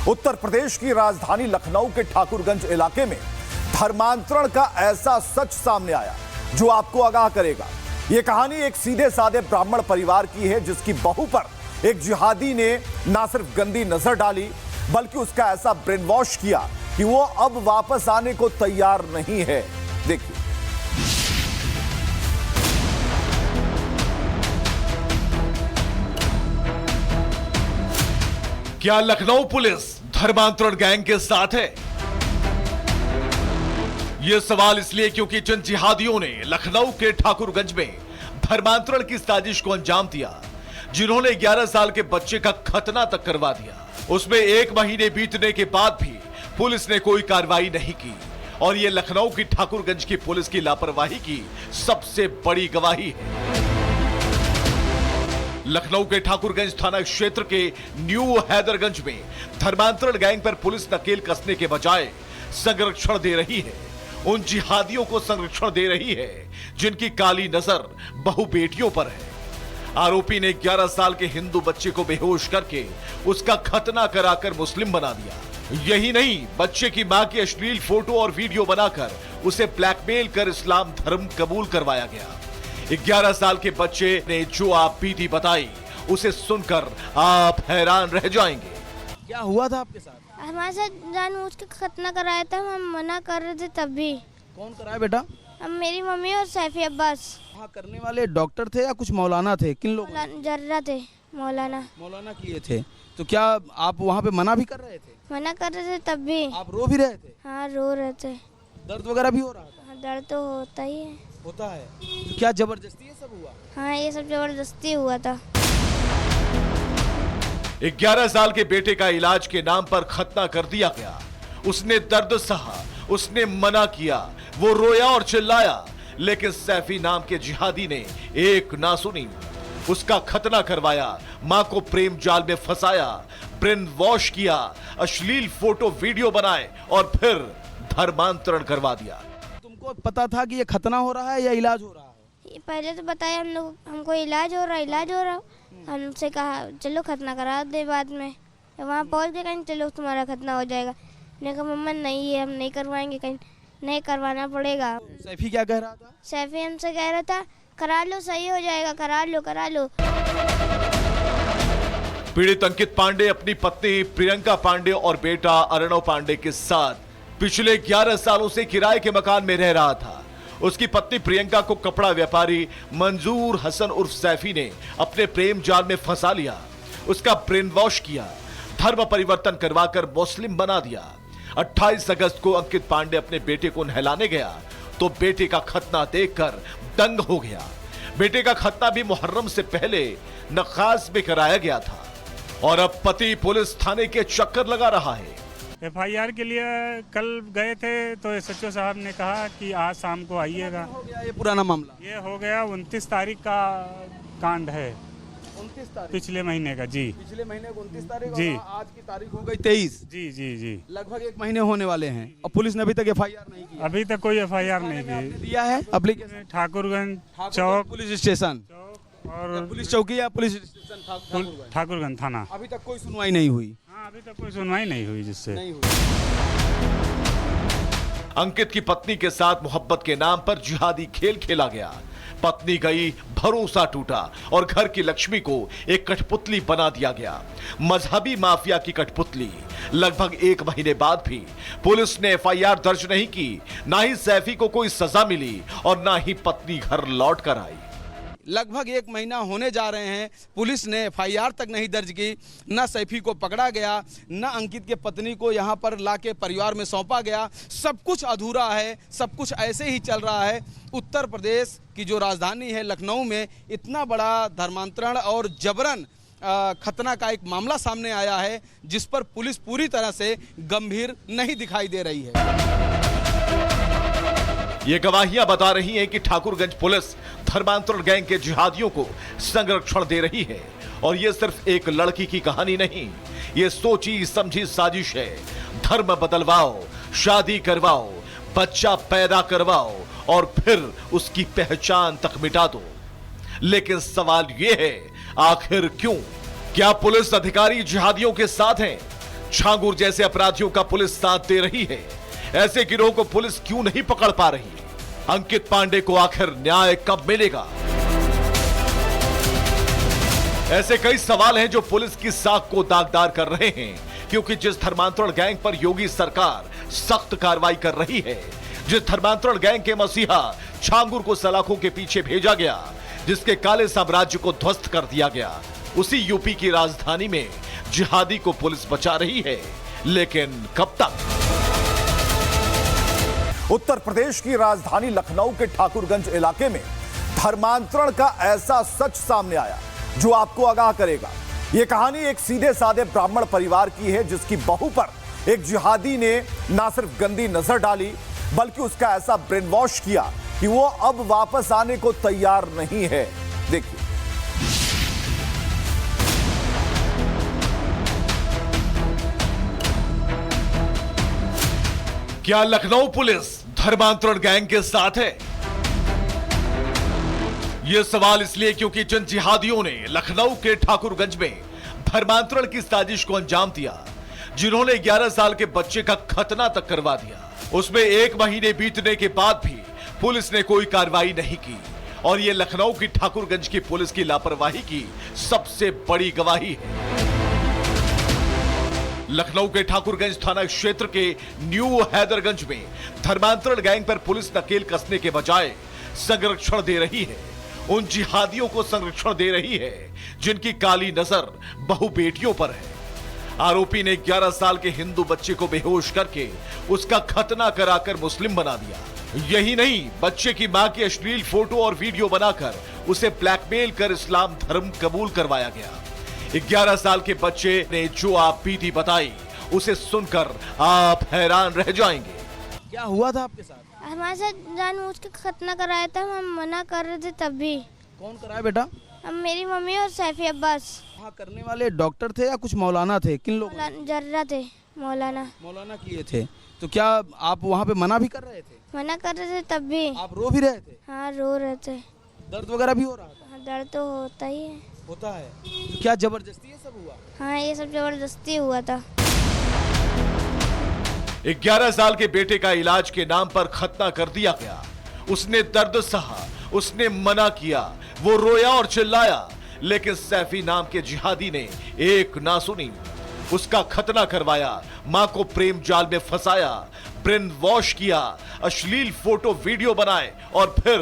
उत्तर प्रदेश की राजधानी लखनऊ के ठाकुरगंज इलाके में धर्मांतरण का ऐसा सच सामने आया जो आपको आगाह करेगा। यह कहानी एक सीधे साधे ब्राह्मण परिवार की है जिसकी बहू पर एक जिहादी ने ना सिर्फ गंदी नजर डाली बल्कि उसका ऐसा ब्रेन वॉश किया कि वो अब वापस आने को तैयार नहीं है। देखिए। क्या लखनऊ पुलिस धर्मांतरण गैंग के साथ है? यह सवाल इसलिए क्योंकि जिन जिहादियों ने लखनऊ के ठाकुरगंज में धर्मांतरण की साजिश को अंजाम दिया, जिन्होंने 11 साल के बच्चे का खतना तक करवा दिया, उसमें 1 महीने बीतने के बाद भी पुलिस ने कोई कार्रवाई नहीं की और यह लखनऊ की ठाकुरगंज की पुलिस की लापरवाही की सबसे बड़ी गवाही है। लखनऊ के ठाकुरगंज थाना क्षेत्र के न्यू हैदरगंज में धर्मांतरण गैंग पर पुलिस नकेल कसने के बजाय संरक्षण दे रही है। उन जिहादियों को संरक्षण दे रही है जिनकी काली नजर बहु बेटियों पर है। आरोपी ने 11 साल के हिंदू बच्चे को बेहोश करके उसका खतना कराकर मुस्लिम बना दिया। यही नहीं, बच्चे की मां की अश्लील फोटो और वीडियो बनाकर उसे ब्लैकमेल कर इस्लाम धर्म कबूल करवाया गया। 11 साल के बच्चे ने जो आप बीती बताई उसे सुनकर आप हैरान रह जाएंगे। क्या हुआ था आपके साथ? हमारे साथ जानबूझ के खतना कराया था, हम मना कर रहे थे तब भी। कौन कराया बेटा? हम मेरी मम्मी और सैफी अब्बास। वहाँ करने वाले डॉक्टर थे या कुछ मौलाना थे? किन लोग? जर्रा थे, मौलाना। मौलाना किए थे। तो क्या आप वहाँ पे मना भी कर रहे थे? मना कर रहे थे तब भी। आप रो भी रहे थे? हाँ, रो रहे थे। दर्द वगैरह भी हो रहा था? हाँ, दर्द तो होता ही है। होता है। तो क्या जबरदस्ती ये सब हुआ? हाँ, ये सब जबरदस्ती हुआ था। 11 साल के बेटे का इलाज के नाम पर खतना कर दिया गया। उसने दर्द सहा, उसने मना किया, वो रोया और चिल्लाया, लेकिन सैफी नाम के जिहादी ने एक ना सुनी। उसका खतना करवाया, मां को प्रेम जाल में फंसाया, ब्रेन वॉश किया, अश्लील फोटो वीडियो बनाए और फिर धर्मांतरण करवा दिया। तुमको पता था कि ये खतना हो रहा है या इलाज हो रहा है? ये पहले तो बताया हमको इलाज हो रहा। हमसे कहा चलो खतना करा दे बाद में। वहाँ पहुँच गए, कहीं चलो तुम्हारा खतना हो जाएगा। मैंने कहा मम्मा नहीं है, हम नहीं करवाएंगे, कहीं नहीं करवाना पड़ेगा। सैफी क्या कह रहा था? सैफी हमसे कह रहा था करा लो, सही हो जाएगा, करा लो। पीड़ित अंकित पांडे अपनी पत्नी प्रियंका पांडे और बेटा अर्णव पांडे के साथ पिछले 11 सालों से किराए के मकान में रह रहा था। उसकी पत्नी प्रियंका को कपड़ा व्यापारी मंजूर हसन उर्फ सैफी ने अपने प्रेम जाल में फंसा लिया, उसका ब्रेन वॉश किया, धर्म परिवर्तन करवाकर मुस्लिम बना दिया। 28 अगस्त को अंकित पांडे अपने बेटे को नहलाने गया तो बेटे का खतना देखकर दंग हो गया। बेटे का खतना भी मुहर्रम से पहले नखास में कराया गया था और अब पति पुलिस थाने के चक्कर लगा रहा है। FIR के लिए कल गए थे तो SHO साहब ने कहा कि आज शाम को आइएगा। हो गया ये पुराना मामला? ये हो गया 29 तारीख का कांड है। 29 तारीख पिछले महीने का? जी, पिछले महीने को 29 तारीख जी। और आज की तारीख हो गई 23। जी। लगभग 1 महीने होने वाले हैं और पुलिस ने अभी तक FIR नहीं की। अभी तक कोई FIR नहीं आपने की। दिया है एप्लीकेशन? ठाकुरगंज चौक पुलिस स्टेशन और पुलिस चौकी या पुलिस स्टेशन ठाकुरगंज थाना। अभी तक कोई सुनवाई नहीं हुई? हाँ, अभी तक कोई सुनवाई नहीं हुई जिससे। नहीं हुई। अंकित की पत्नी के साथ मोहब्बत के नाम पर जिहादी खेल खेला गया। पत्नी गई, भरोसा टूटा और घर की लक्ष्मी को एक कठपुतली बना दिया गया, मजहबी माफिया की कठपुतली। लगभग 1 महीने बाद भी पुलिस ने FIR दर्ज नहीं की, ना ही सैफी को कोई सजा मिली और ना ही पत्नी घर लौट कर आई। लगभग 1 महीना होने जा रहे हैं, पुलिस ने FIR तक नहीं दर्ज की, न सैफी को पकड़ा गया, न अंकित के पत्नी को यहां पर लाके परिवार में सौंपा गया। सब कुछ अधूरा है, सब कुछ ऐसे ही चल रहा है। उत्तर प्रदेश की जो राजधानी है लखनऊ में इतना बड़ा धर्मांतरण और जबरन खतना का एक मामला सामने आया है जिस पर पुलिस पूरी तरह से गंभीर नहीं दिखाई दे रही है। ये गवाहियां बता रही हैं कि ठाकुरगंज पुलिस धर्मांतरण गैंग के जिहादियों को संरक्षण दे रही है और ये सिर्फ एक लड़की की कहानी नहीं, ये सोची समझी साजिश है। धर्म बदलवाओ, शादी करवाओ, बच्चा पैदा करवाओ और फिर उसकी पहचान तक मिटा दो। लेकिन सवाल यह है, आखिर क्यों? क्या पुलिस अधिकारी जिहादियों के साथ हैं? छांगुर जैसे अपराधियों का पुलिस साथ दे रही है। ऐसे गिरोह को पुलिस क्यों नहीं पकड़ पा रही? अंकित पांडे को आखिर न्याय कब मिलेगा? ऐसे कई सवाल हैं जो पुलिस की साख को दागदार कर रहे हैं, क्योंकि जिस धर्मांतरण गैंग पर योगी सरकार सख्त कार्रवाई कर रही है, जिस धर्मांतरण गैंग के मसीहा छांगुर को सलाखों के पीछे भेजा गया, जिसके काले साम्राज्य को ध्वस्त कर दिया गया, उसी यूपी की राजधानी में जिहादी को पुलिस बचा रही है। लेकिन कब तक? उत्तर प्रदेश की राजधानी लखनऊ के ठाकुरगंज इलाके में धर्मांतरण का ऐसा सच सामने आया जो आपको आगाह करेगा। यह कहानी एक सीधे साधे ब्राह्मण परिवार की है, जिसकी बहू पर एक जिहादी ने ना सिर्फ गंदी नजर डाली, बल्कि उसका ऐसा ब्रेन वॉश किया कि वो अब वापस आने को तैयार नहीं है। देखिए। क्या लखनऊ पुलिस धर्मांतरण गैंग के साथ है? यह सवाल इसलिए क्योंकि जिन जिहादियों ने लखनऊ के ठाकुरगंज में धर्मांतरण की साजिश को अंजाम दिया, जिन्होंने 11 साल के बच्चे का खतना तक करवा दिया, उसमें 1 महीने बीतने के बाद भी पुलिस ने कोई कार्रवाई नहीं की। और यह लखनऊ की ठाकुरगंज की पुलिस की लापरवाही की सबसे बड़ी गवाही है। लखनऊ के ठाकुरगंज थाना क्षेत्र के न्यू हैदरगंज में धर्मांतरण गैंग पर पुलिस नकेल कसने के बजाय संरक्षण दे रही है। उन जिहादियों को संरक्षण दे रही है जिनकी काली नजर बहु बेटियों पर है। आरोपी ने 11 साल के हिंदू बच्चे को बेहोश करके उसका खतना कराकर मुस्लिम बना दिया। यही नहीं, बच्चे की मां की अश्लील फोटो और वीडियो बनाकर उसे ब्लैकमेल कर इस्लाम धर्म कबूल करवाया गया। 11 साल के बच्चे ने जो आप बीती बताई, उसे सुनकर आप हैरान रह जाएंगे। क्या हुआ था आपके साथ? हमारे साथ जानबूझ के खतना कराया था, हम मना कर रहे थे तब भी। कौन कराया बेटा? हम, मेरी मम्मी और सैफी अब्बास। वहाँ करने वाले डॉक्टर थे या कुछ मौलाना थे? किन लोग? जर्रा थे, मौलाना। मौलाना किए थे। तो क्या आप वहाँ पे मना भी कर रहे थे? मना कर रहे थे तब भी। आप रो भी रहे थे? हाँ, रो रहे थे। दर्द वगैरह भी हो रहा था? हाँ, दर्द तो होता ही है। होता है। तो क्या जबरदस्ती ये सब हुआ? हाँ, ये सब जबरदस्ती हुआ था। 11 साल के बेटे का इलाज के नाम पर खतना कर दिया गया। उसने दर्द सहा, उसने मना किया, वो रोया और चिल्लाया, लेकिन सैफी नाम के जिहादी ने एक ना सुनी। उसका खतना करवाया, मां को प्रेम जाल में फंसाया, ब्रेन वॉश किया, अश्लील फोटो वीडियो बनाए और फिर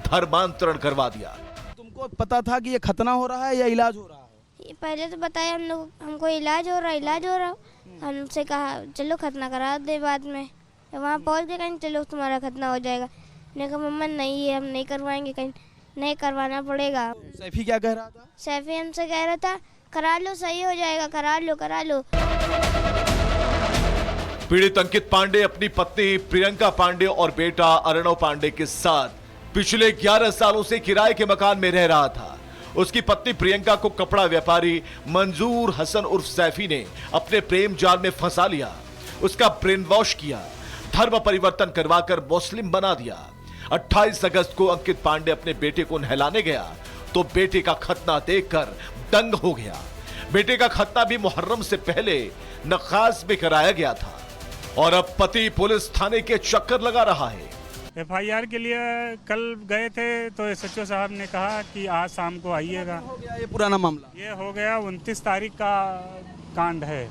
धर्मांतरण करवा दिया। तुमको पता था कि ये खतना हो रहा है या इलाज हो रहा है? ये पहले तो बताया हमको इलाज हो रहा। हमसे कहा चलो खतना करा दे बाद में। वहाँ पहुँच गए, कहीं चलो तुम्हारा खतना हो जाएगा। मैंने कहा मम्मा नहीं है, हम नहीं करवाएंगे, कहीं नहीं करवाना पड़ेगा। सैफी क्या कह रहा था? सैफी हमसे कह रहा था करा लो, सही हो जाएगा, करा लो। पीड़ित अंकित पांडे अपनी पत्नी प्रियंका पांडे और बेटा अर्णव पांडे के साथ पिछले 11 सालों से किराए के मकान में रह रहा था। उसकी पत्नी प्रियंका को कपड़ा व्यापारी मंजूर हसन उर्फ सैफी ने अपने प्रेम जाल में फंसा लिया, उसका ब्रेन वॉश किया, धर्म परिवर्तन करवाकर मुस्लिम बना दिया। 28 अगस्त को अंकित पांडे अपने बेटे को नहलाने गया तो बेटे का खतना देखकर दंग हो गया। बेटे का खतना भी मुहर्रम से पहले नखास में कराया गया था और अब पति पुलिस थाने के चक्कर लगा रहा है। FIR के लिए कल गए थे तो SHO साहब ने कहा कि आज शाम को आइएगा। हो गया ये पुराना मामला? ये हो गया 29 तारीख का कांड है।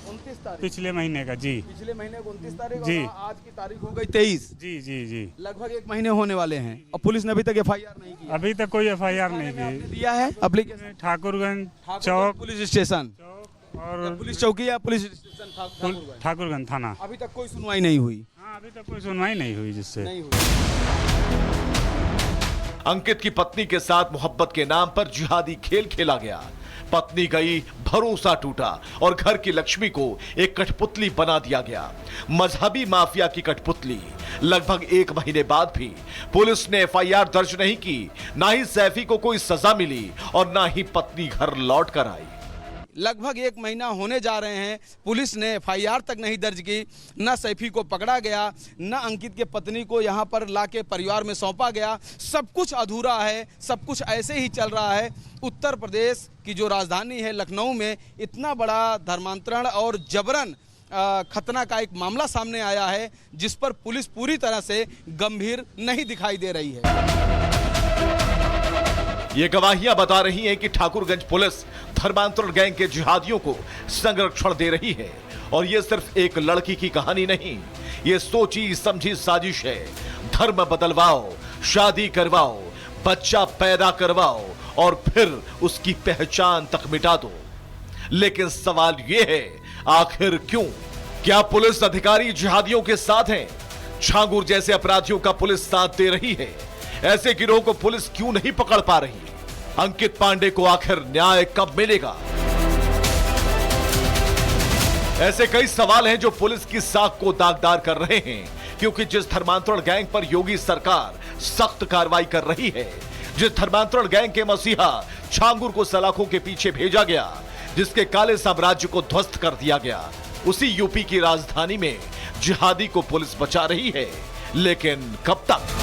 29 तारीख पिछले महीने का? जी, पिछले महीने को 29 तारीख जी। और आज की तारीख हो गई 23। जी। लगभग 1 महीने होने वाले हैं और पुलिस ने अभी तक FIR नहीं की। अभी तक कोई FIR नहीं आपने की। दिया है एप्लीकेशन? ठाकुरगंज चौक पुलिस स्टेशन और पुलिस चौकी या पुलिस स्टेशन ठाकुरगंज थाना। अभी तक कोई सुनवाई नहीं हुई? हाँ, अभी तक कोई सुनवाई नहीं हुई जिससे। नहीं हुई। अंकित की पत्नी के साथ मोहब्बत के नाम पर जिहादी खेल खेला गया। पत्नी गई, भरोसा टूटा और घर की लक्ष्मी को एक कठपुतली बना दिया गया, मजहबी माफिया की कठपुतली। लगभग 1 महीने बाद भी पुलिस ने FIR दर्ज नहीं की, ना ही सैफी को कोई सजा मिली और ना ही पत्नी घर लौट कर आई। लगभग 1 महीना होने जा रहे हैं, पुलिस ने एफआईआर तक नहीं दर्ज की। न सैफी को पकड़ा गया, न अंकित के पत्नी को यहां पर लाके परिवार में सौंपा गया। सब कुछ अधूरा है, सब कुछ ऐसे ही चल रहा है। उत्तर प्रदेश की जो राजधानी है लखनऊ में इतना बड़ा धर्मांतरण और जबरन खतना का एक मामला सामने आया है, जिस पर पुलिस पूरी तरह से गंभीर नहीं दिखाई दे रही है। ये गवाहियां बता रही हैं कि ठाकुरगंज पुलिस धर्मांतरण गैंग के जिहादियों को संरक्षण दे रही है। और ये सिर्फ एक लड़की की कहानी नहीं, ये सोची समझी साजिश है। धर्म बदलवाओ, शादी करवाओ, बच्चा पैदा करवाओ और फिर उसकी पहचान तक मिटा दो। लेकिन सवाल यह है, आखिर क्यों? क्या पुलिस अधिकारी जिहादियों के साथ हैं? छांगुर जैसे अपराधियों का पुलिस साथ दे रही है। ऐसे गिरोह को पुलिस क्यों नहीं पकड़ पा रही? अंकित पांडे को आखिर न्याय कब मिलेगा? ऐसे कई सवाल हैं जो पुलिस की साख को दागदार कर रहे हैं, क्योंकि जिस धर्मांतरण गैंग पर योगी सरकार सख्त कार्रवाई कर रही है, जिस धर्मांतरण गैंग के मसीहा छांगुर को सलाखों के पीछे भेजा गया, जिसके काले साम्राज्य को ध्वस्त कर दिया गया, उसी यूपी की राजधानी में जिहादी को पुलिस बचा रही है। लेकिन कब तक?